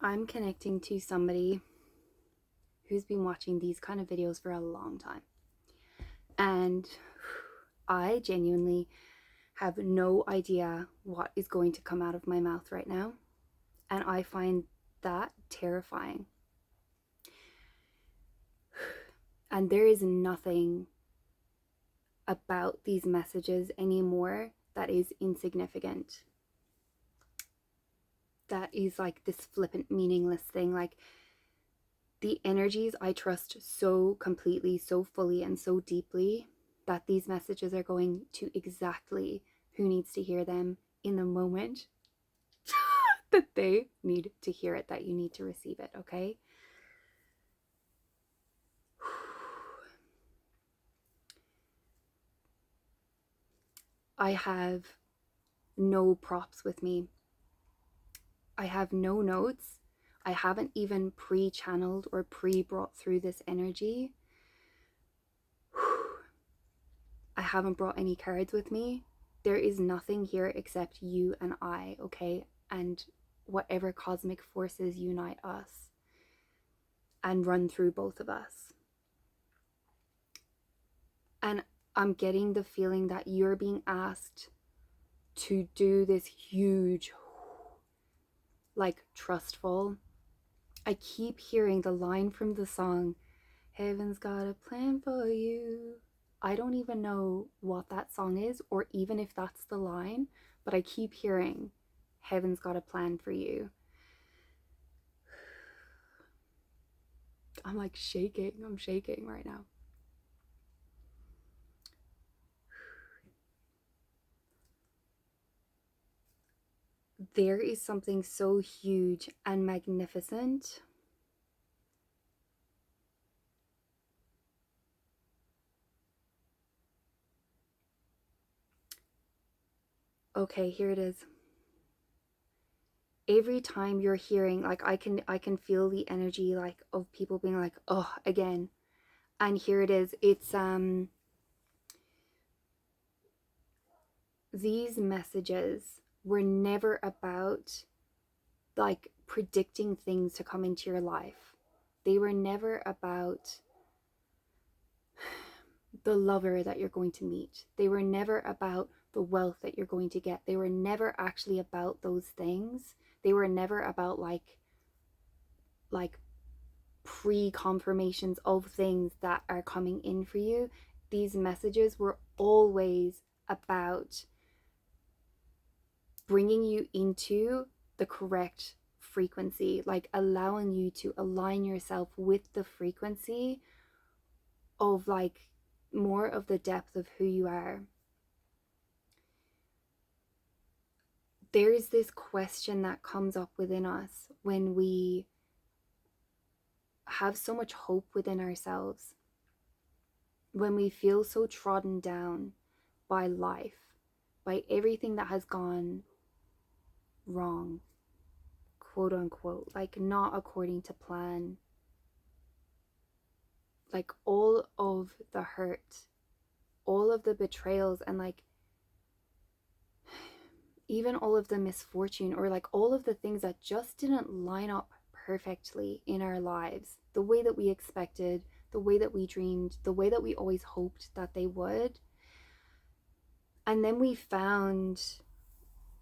I'm connecting to somebody who's been watching these kind of videos for a long time. And I genuinely have no idea what is going to come out of my mouth right now. And I find that terrifying. And there is nothing about these messages anymore that is insignificant. That is like this flippant, meaningless thing. Like, the energies I trust so completely, so fully, and so deeply that these messages are going to exactly who needs to hear them in the moment that they need to hear it, that you need to receive it, okay? I have no props with me. I have no notes. I haven't even pre-channeled or pre-brought through this energy. I haven't brought any cards with me. There is nothing here except you and I, okay? And whatever cosmic forces unite us and run through both of us. And I'm getting the feeling that you're being asked to do this huge, like, trustful. I keep hearing the line from the song, "Heaven's got a plan for you." I don't even know what that song is, or even if that's the line, but I keep hearing, "Heaven's got a plan for you." I'm like shaking. I'm shaking right now. There is something so huge and magnificent okay, here it is. Every time you're hearing, like, I can feel the energy, like, of people being like, "Oh, again." And here it is. It's these messages were never about, like, predicting things to come into your life. They were never about the lover that you're going to meet. They were never about the wealth that you're going to get. They were never actually about those things. They were never about like pre-confirmations of things that are coming in for you. These messages were always about bringing you into the correct frequency, like allowing you to align yourself with the frequency of, like, more of the depth of who you are. There is this question that comes up within us when we have so much hope within ourselves, when we feel so trodden down by life, by everything that has gone wrong, quote unquote, like not according to plan, like all of the hurt, all of the betrayals, and like even all of the misfortune, or like all of the things that just didn't line up perfectly in our lives, the way that we expected, the way that we dreamed, the way that we always hoped that they would. And then we found,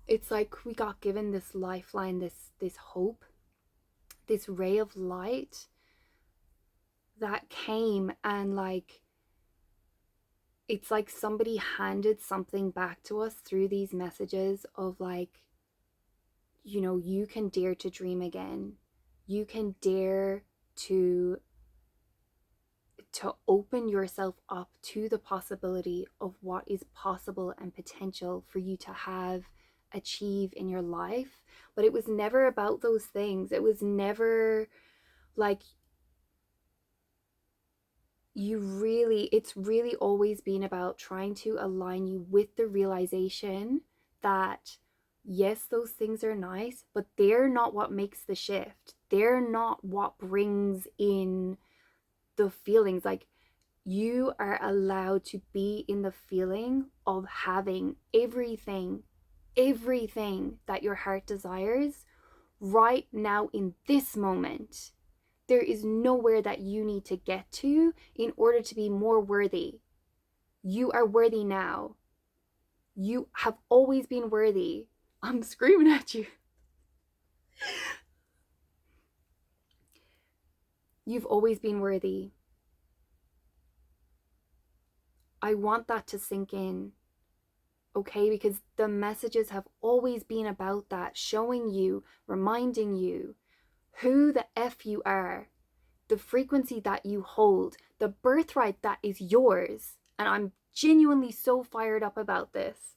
it's like we got given this lifeline, this hope, this ray of light that came, and like it's like somebody handed something back to us through these messages of, like, you know, you can dare to dream again. You can dare to open yourself up to the possibility of what is possible and potential for you to have, achieve in your life. But it was never about those things. It was never like it's really always been about trying to align you with the realization that yes, those things are nice, but they're not what makes the shift. They're not what brings in the feelings. Like, you are allowed to be in the feeling of having everything that your heart desires right now in this moment. There is nowhere that you need to get to in order to be more worthy. You are worthy now. You have always been worthy. I'm screaming at you. You've always been worthy. I want that to sink in, okay? Because the messages have always been about that, showing you, reminding you who the F you are, the frequency that you hold, the birthright that is yours. And I'm genuinely so fired up about this.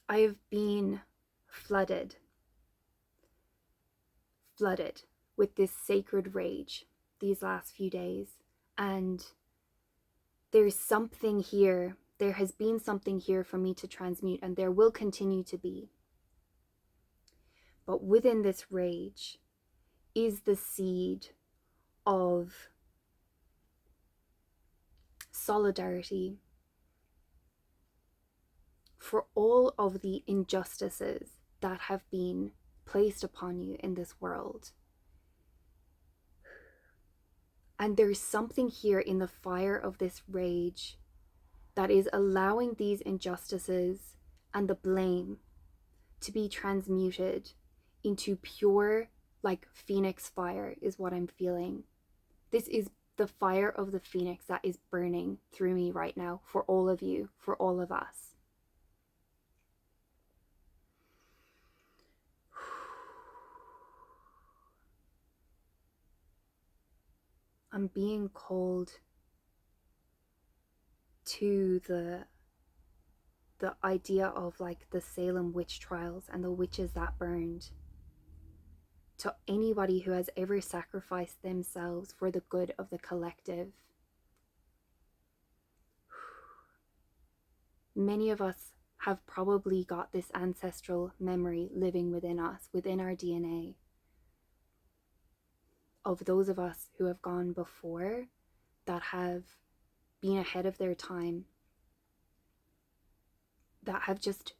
I have been flooded with this sacred rage these last few days. And there's something here. There has been something here for me to transmute, and there will continue to be. But within this rage is the seed of solidarity for all of the injustices that have been placed upon you in this world. And there's something here in the fire of this rage that is allowing these injustices and the blame to be transmuted into pure, like phoenix fire, is what I'm feeling. This is the fire of the phoenix that is burning through me right now, for all of you, for all of us. I'm being called to the idea of like the Salem witch trials and the witches that burned. To anybody who has ever sacrificed themselves for the good of the collective. Many of us have probably got this ancestral memory living within us, within our DNA, of those of us who have gone before, that have been ahead of their time, that have just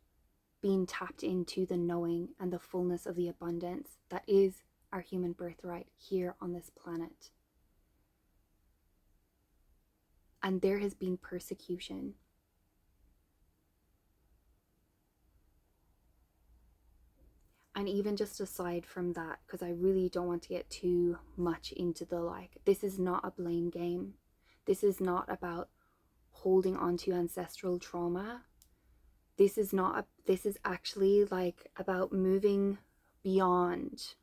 been tapped into the knowing and the fullness of the abundance that is our human birthright here on this planet. And there has been persecution. And even just aside from that, because I really don't want to get too much into the like, this is not a blame game. This is not about holding on to ancestral trauma. This is actually like about moving beyond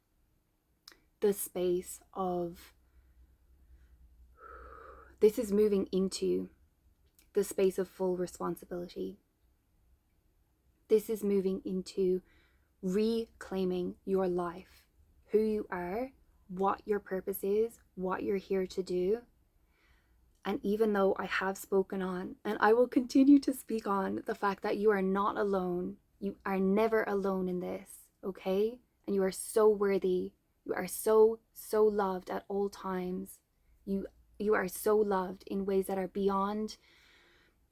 the space of, this is moving into the space of full responsibility. This is moving into reclaiming your life, who you are, what your purpose is, what you're here to do. And even though I have spoken on, and I will continue to speak on, the fact that you are not alone, you are never alone in this, okay? And you are so worthy. You are so, so loved at all times. You are so loved in ways that are beyond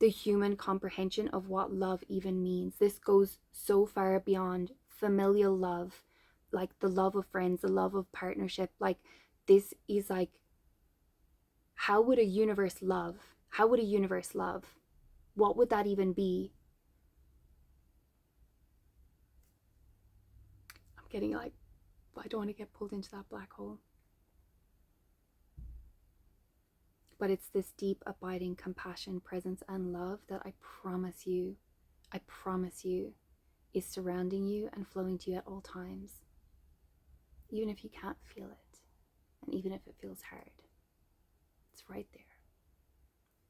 the human comprehension of what love even means. This goes so far beyond familial love, like the love of friends, the love of partnership. Like, this is like, how would a universe love? How would a universe love? What would that even be? I'm getting like, I don't want to get pulled into that black hole. But it's this deep, abiding compassion, presence, and love that I promise you, is surrounding you and flowing to you at all times. Even if you can't feel it, and even if it feels hard, it's right there.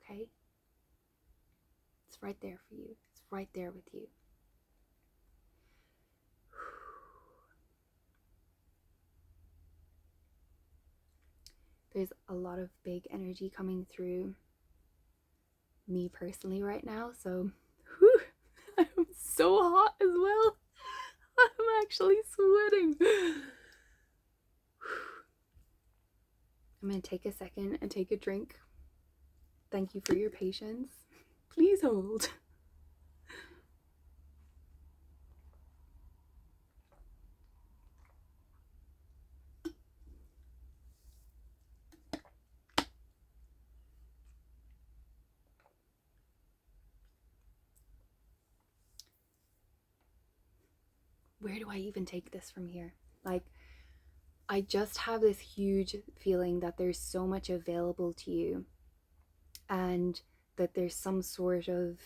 Okay? It's right there for you. It's right there with you. There's a lot of big energy coming through me personally right now, so I'm so hot as well. I'm actually sweating. I'm gonna take a second and take a drink. Thank you for your patience. Please hold. where do I even take this from here? Like, I just have this huge feeling that there's so much available to you, and that there's some sort of,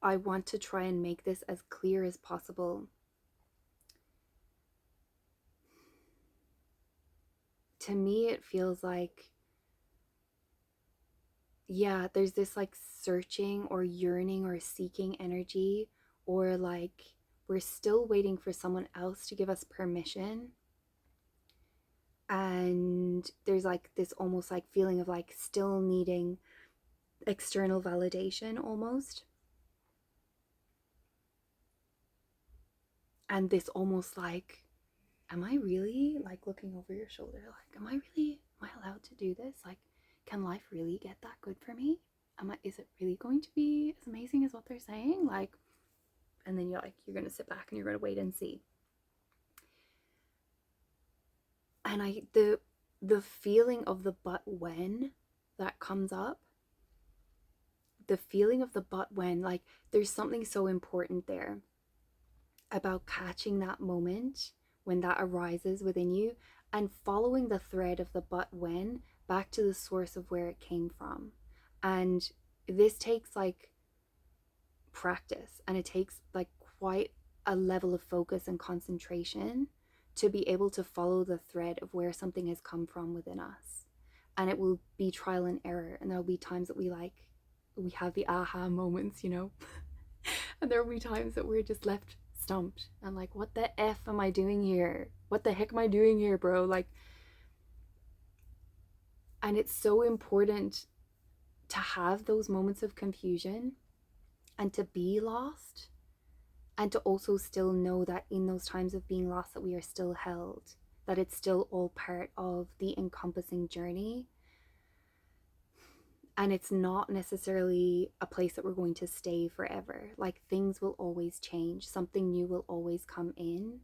I want to try and make this as clear as possible. To me, it feels like, yeah, there's this like searching or yearning or seeking energy, or like we're still waiting for someone else to give us permission. And there's like this almost like feeling of like still needing external validation almost. And this almost like, am I really, like looking over your shoulder, like, am I allowed to do this? Like, can life really get that good for me? Is it really going to be as amazing as what they're saying? Like, and then you're going to sit back and you're going to wait and see. And the feeling of the but when that comes up, the feeling of the but when, like, there's something so important there about catching that moment when that arises within you and following the thread of the but when back to the source of where it came from. And this takes like practice, and it takes like quite a level of focus and concentration to be able to follow the thread of where something has come from within us. And it will be trial and error, and there'll be times that we have the aha moments, you know. And there will be times that we're just left stumped and like, what the F am I doing here? What the heck am I doing here, bro? Like, and it's so important to have those moments of confusion and to be lost, and to also still know that in those times of being lost that we are still held, that it's still all part of the encompassing journey. And it's not necessarily a place that we're going to stay forever. Like, things will always change. Something new will always come in.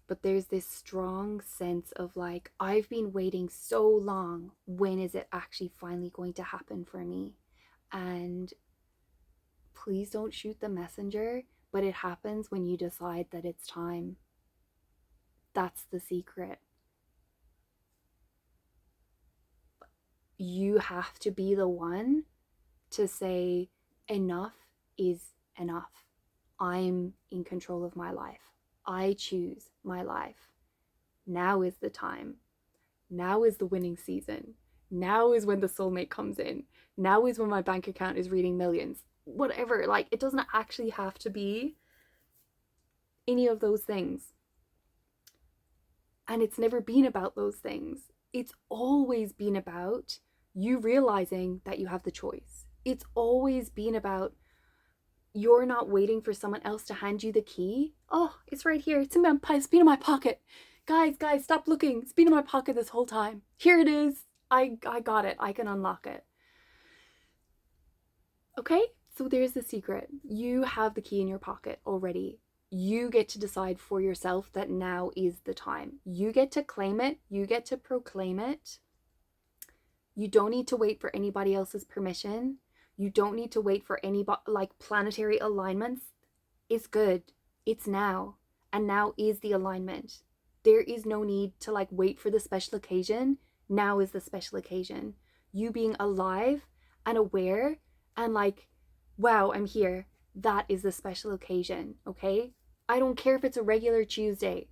But there's this strong sense of like, I've been waiting so long. When is it actually finally going to happen for me? And please don't shoot the messenger, but it happens when you decide that it's time. That's the secret. You have to be the one to say, enough is enough. I'm in control of my life. I choose my life. Now is the time. Now is the winning season. Now is when the soulmate comes in. Now is when my bank account is reading millions. Whatever, like, it doesn't actually have to be any of those things. And it's never been about those things. It's always been about you realizing that you have the choice. It's always been about you're not waiting for someone else to hand you the key. Oh, it's right here. It's been in my pocket. Guys, stop looking. It's been in my pocket this whole time. Here it is. I got it. I can unlock it. Okay, so there's the secret. You have the key in your pocket already. You get to decide for yourself that now is the time. You get to claim it. You get to proclaim it. You don't need to wait for anybody else's permission. You don't need to wait for any like planetary alignments. It's good. It's now. And now is the alignment. There is no need to like wait for the special occasion. Now is the special occasion. You being alive and aware and like, wow, I'm here. That is the special occasion, okay? I don't care if it's a regular Tuesday.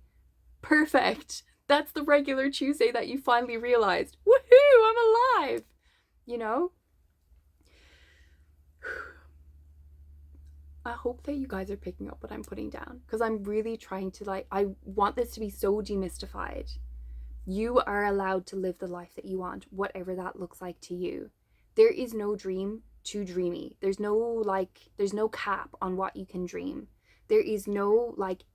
Perfect. That's the regular Tuesday that you finally realized. Woohoo, I'm alive. You know? I hope that you guys are picking up what I'm putting down, because I'm really trying to like, I want this to be so demystified. You are allowed to live the life that you want, whatever that looks like to you. There is no dream too dreamy. There's no cap on what you can dream. There is no like,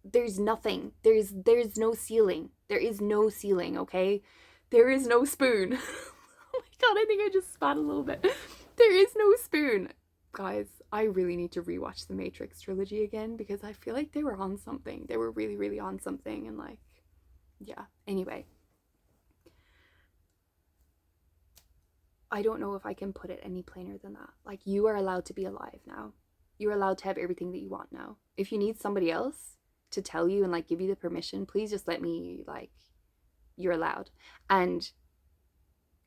there's nothing. There's no ceiling. There is no ceiling, okay? There is no spoon. Oh my god, I think I just spat a little bit. There is no spoon. Guys, I really need to rewatch the Matrix trilogy again, because I feel like they were on something. They were really, really on something, and like, yeah. Anyway. I don't know if I can put it any plainer than that. Like, you are allowed to be alive now. You're allowed to have everything that you want now. If you need somebody else to tell you and like give you the permission, please just let me, like, you're allowed. And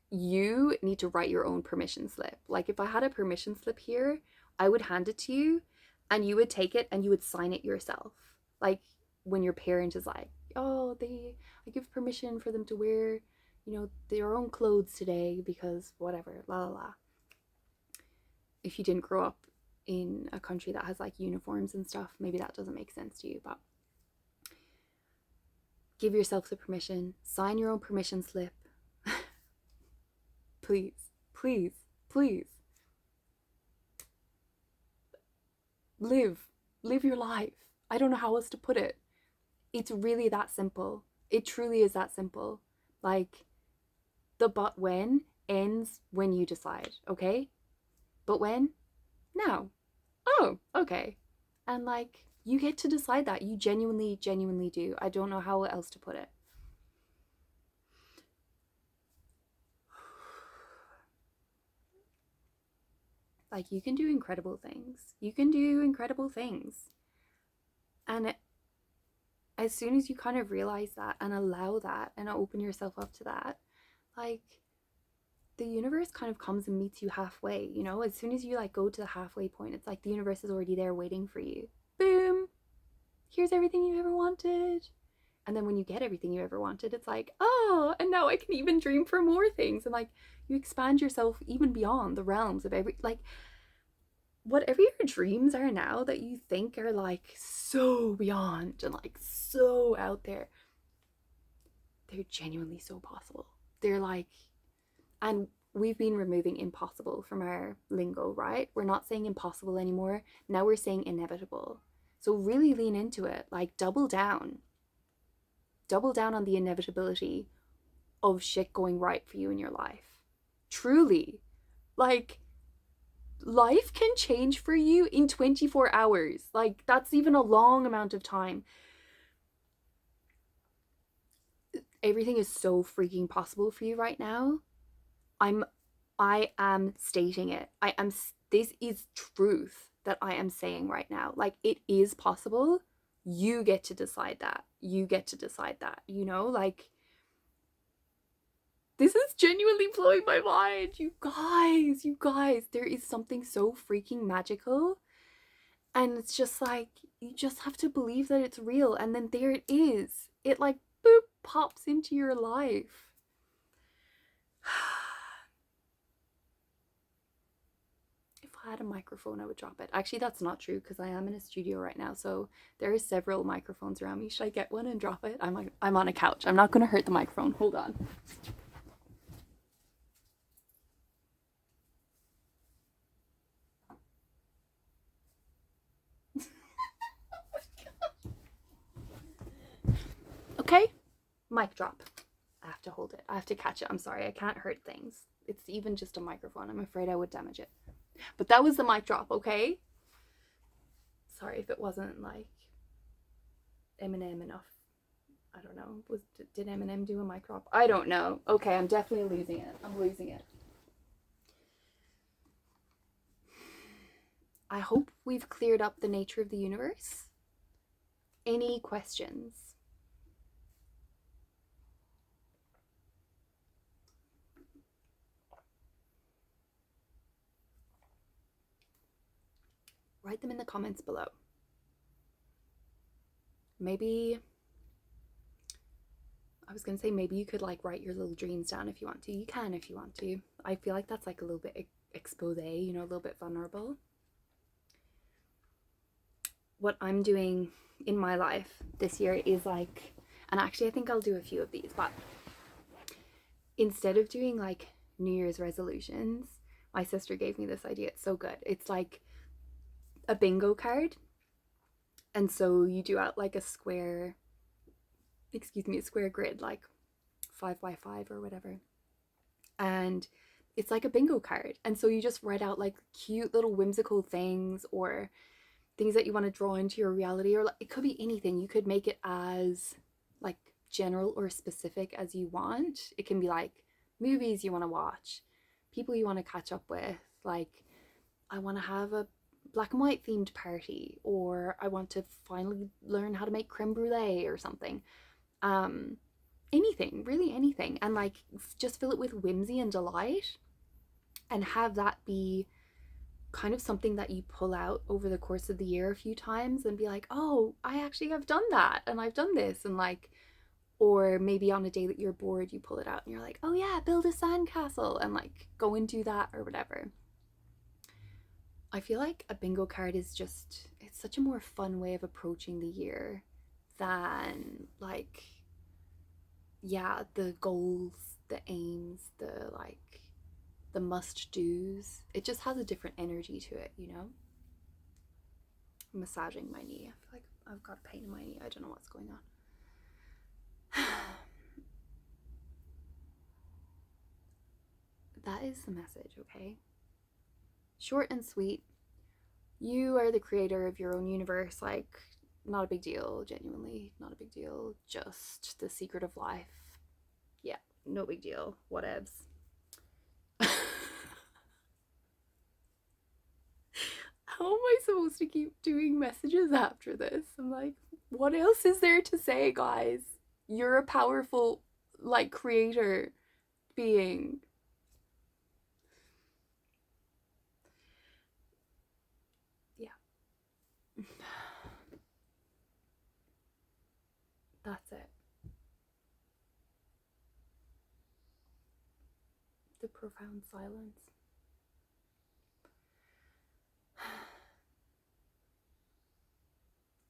you need to write your own permission slip. Like, if I had a permission slip here, I would hand it to you and you would take it and you would sign it yourself. Like, when your parent is like, oh, I give permission for them to wear, you know, their own clothes today because whatever, la la la. If you didn't grow up in a country that has like uniforms and stuff, maybe that doesn't make sense to you, but give yourself the permission, sign your own permission slip. Please, please, please. Live your life. I don't know how else to put it. It's really that simple. It truly is that simple. Like, the but when ends when you decide, okay? But when? Now. Oh, okay. And like, you get to decide that. You genuinely do. I don't know how else to put it. Like, you can do incredible things. You can do incredible things. And as soon as you kind of realize that and allow that and open yourself up to that, like, the universe kind of comes and meets you halfway, you know? As soon as you like go to the halfway point, it's like the universe is already there waiting for you. Boom! Here's everything you ever wanted. And then when you get everything you ever wanted, it's like, oh, and now I can even dream for more things. And like, you expand yourself even beyond the realms of like, whatever your dreams are now that you think are like so beyond and like so out there, they're genuinely so possible. They're like, and we've been removing impossible from our lingo, right? We're not saying impossible anymore. Now we're saying inevitable. So really lean into it, like double down on the inevitability of shit going right for you in your life. Truly, like, life can change for you in 24 hours. Like, that's even a long amount of time. Everything is so freaking possible for you right now. I am stating it. This is truth that I am saying right now. Like, it is possible. You get to decide that. You know, like, this is genuinely blowing my mind. You guys, there is something so freaking magical. And it's just like, you just have to believe that it's real. And then there it is. It like, boop, pops into your life. If I had a microphone, I would drop it. Actually, that's not true because I am in a studio right now. So there are several microphones around me. Should I get one and drop it? I'm on a couch. I'm not going to hurt the microphone. Hold on. Okay, mic drop. I have to hold it. I have to catch it. I'm sorry. I can't hurt things. It's even just a microphone. I'm afraid I would damage it. But that was the mic drop, okay? Sorry if it wasn't like Eminem enough. I don't know. Did Eminem do a mic drop? I don't know. Okay, I'm definitely losing it. I'm losing it. I hope we've cleared up the nature of the universe. Any questions? Write them in the comments below. Maybe, I was going to say, maybe you could like write your little dreams down if you want to. You can if you want to. I feel like that's like a little bit expose, you know, a little bit vulnerable. What I'm doing in my life this year is like, and actually I think I'll do a few of these, but instead of doing like New Year's resolutions, my sister gave me this idea. It's so good. It's like a bingo card. And so you do out like a square grid, like 5x5 or whatever. And it's like a bingo card. And so you just write out like cute little whimsical things or things that you want to draw into your reality, or like, it could be anything. You could make it as like general or specific as you want. It can be like movies you want to watch, people you want to catch up with. Like, I want to have a black and white themed party, or I want to finally learn how to make creme brulee or something. Um, Anything, really anything. And like, just fill it with whimsy and delight, and have that be kind of something that you pull out over the course of the year a few times and be like, oh, I actually have done that and I've done this. And like, or maybe on a day that you're bored, you pull it out and you're like, oh yeah, build a sandcastle, and like go and do that or whatever. I feel like a bingo card is just, it's such a more fun way of approaching the year than like, yeah, the goals, the aims, the like, the must do's. It just has a different energy to it, you know? I'm massaging my knee. I feel like I've got a pain in my knee. I don't know what's going on. That is the message, okay? Short and sweet. You are the creator of your own universe. Like, not a big deal, genuinely. Not a big deal. Just the secret of life. Yeah, no big deal. Whatevs. How am I supposed to keep doing messages after this? I'm like, what else is there to say, guys? You're a powerful, like, creator being. Yeah. That's it. The profound silence.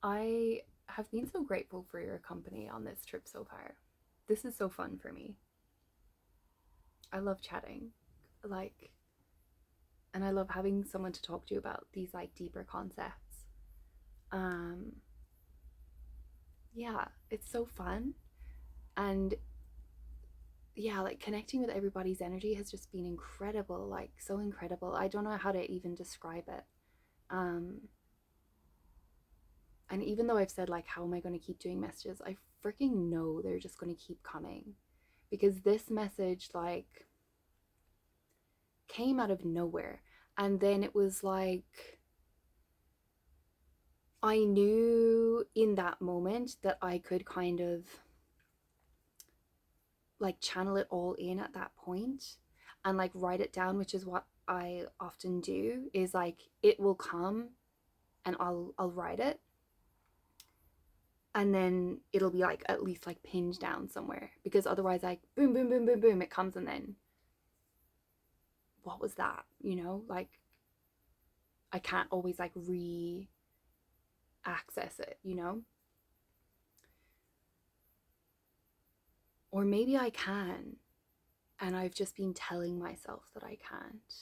I have been so grateful for your company on this trip so far. This is so fun for me. I love chatting. Like, and I love having someone to talk to about these like deeper concepts. Um yeah, it's so fun. And yeah, like connecting with everybody's energy has just been incredible, like so incredible. I don't know how to even describe it. Um and even though I've said like how am I going to keep doing messages, I freaking know they're just going to keep coming, because this message like came out of nowhere. And then it was like, I knew in that moment that I could kind of like channel it all in at that point and like write it down, which is what I often do, is like it will come and I'll write it, and then it'll be like at least like pinned down somewhere, because otherwise like boom boom boom boom boom it comes, and then what was that, you know? Like I can't always like access it, you know? Or maybe I can, and I've just been telling myself that I can't.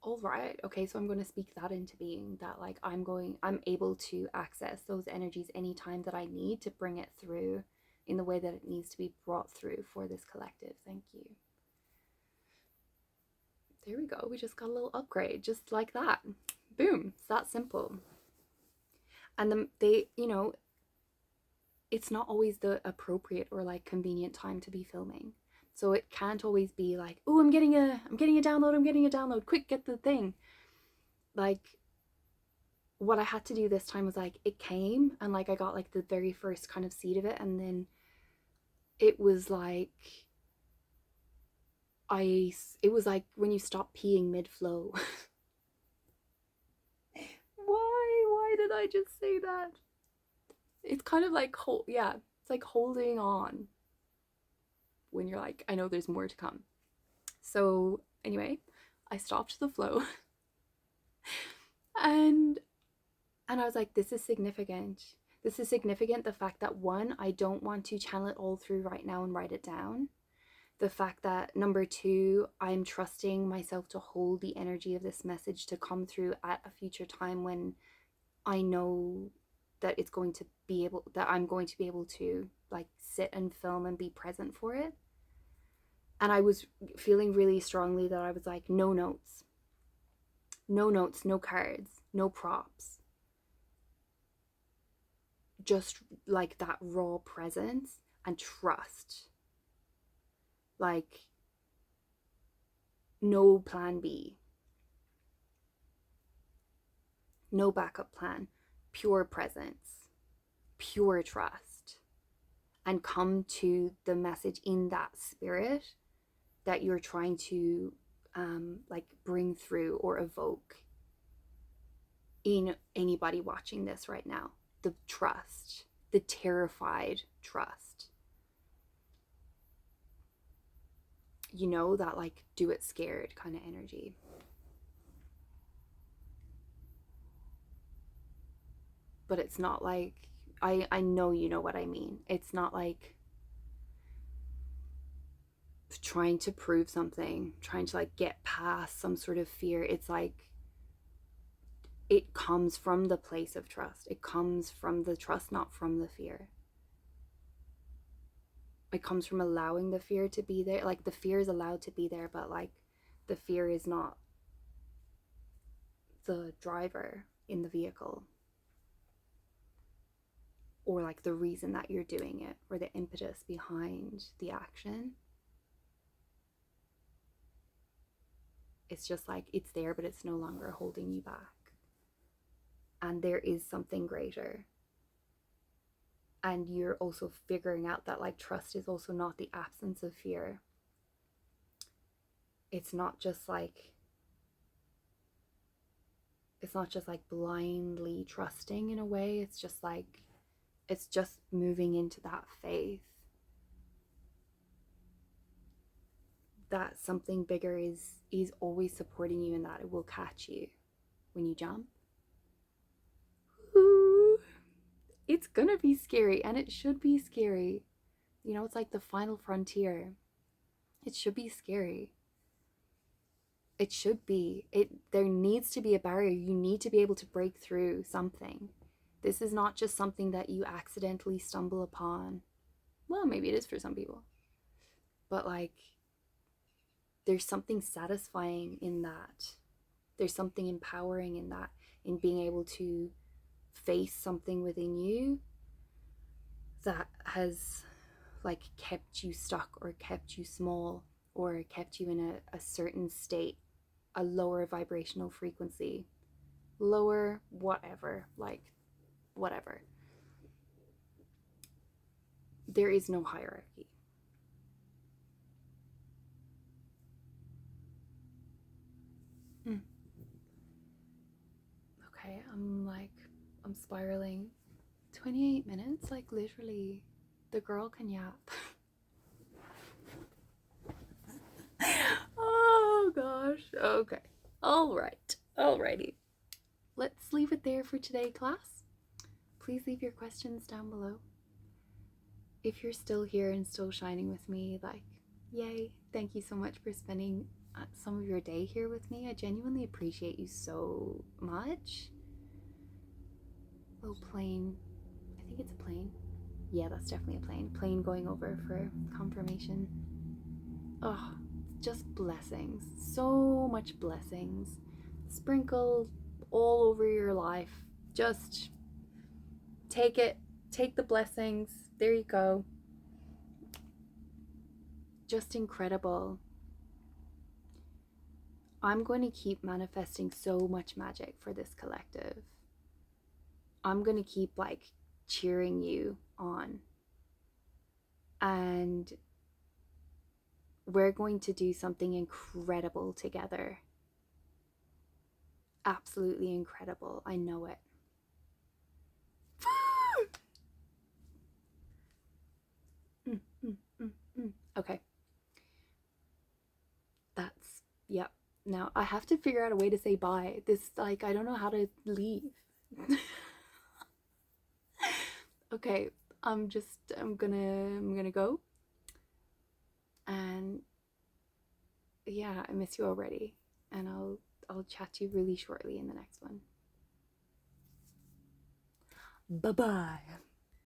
All right, okay, so I'm going to speak that into being, that like I'm able to access those energies anytime that I need to bring it through in the way that it needs to be brought through for this collective. Thank you. There we go. We just got a little upgrade, just like that. Boom. It's that simple. And they, you know, it's not always the appropriate or like convenient time to be filming. So it can't always be like, oh, I'm getting a download, quick, get the thing. Like what I had to do this time was like it came and like I got like the very first kind of seed of it, and then it was like it was like when you stop peeing mid-flow. Why did I just say that? It's kind of like yeah, it's like holding on when you're like, I know there's more to come. So anyway, I stopped the flow. and I was like, this is significant. This is significant. The fact that one, I don't want to channel it all through right now and write it down. The fact that number two, I'm trusting myself to hold the energy of this message to come through at a future time when I know that it's going to be able, that I'm going to be able to like sit and film and be present for it. And I was feeling really strongly that I was like, no notes, no cards, no props. Just like that raw presence and trust. Like no plan B, no backup plan, pure presence, pure trust, and come to the message in that spirit that you're trying to like bring through or evoke in anybody watching this right now. The trust, the terrified trust. You know, that like do it scared kind of energy. But it's not like, I know you know what I mean. It's not like trying to prove something, trying to like get past some sort of fear. It's like it comes from the place of trust. It comes from the trust, not from the fear. It comes from allowing the fear to be there. Like the fear is allowed to be there, but like the fear is not the driver in the vehicle, or like the reason that you're doing it, or the impetus behind the action. It's just like it's there, but it's no longer holding you back. And there is something greater. And you're also figuring out that like trust is also not the absence of fear. It's not just like blindly trusting in a way. It's just moving into that faith that something bigger is always supporting you, and that it will catch you when you jump. Ooh, it's gonna be scary, and it should be scary. You know, it's like the final frontier. It should be scary. It should be. There needs to be a barrier. You need to be able to break through something. This is not just something that you accidentally stumble upon. Well, maybe it is for some people. But like, there's something satisfying in that. There's something empowering in that, in being able to face something within you that has like kept you stuck, or kept you small, or kept you in a certain state, a lower vibrational frequency, lower whatever, like whatever. There is no hierarchy. Okay, I'm spiraling. 28 minutes, like literally, the girl can yap. Oh gosh. Okay. All right. Alrighty. Let's leave it there for today, class. Please leave your questions down below. If you're still here and still shining with me, like, yay. Thank you so much for spending some of your day here with me. I genuinely appreciate you so much. Little plane. I think it's a plane. Yeah, that's definitely a plane. Plane going over for confirmation. Oh, just blessings. So much blessings. Sprinkled all over your life. Just take it. Take the blessings. There you go. Just incredible. I'm going to keep manifesting so much magic for this collective. I'm going to keep like cheering you on. And we're going to do something incredible together. Absolutely incredible. I know it. Okay. That's, yep. Now I have to figure out a way to say bye. This, like, I don't know how to leave. Okay, I'm gonna go. And yeah, I miss you already. And I'll chat to you really shortly in the next one. Bye-bye.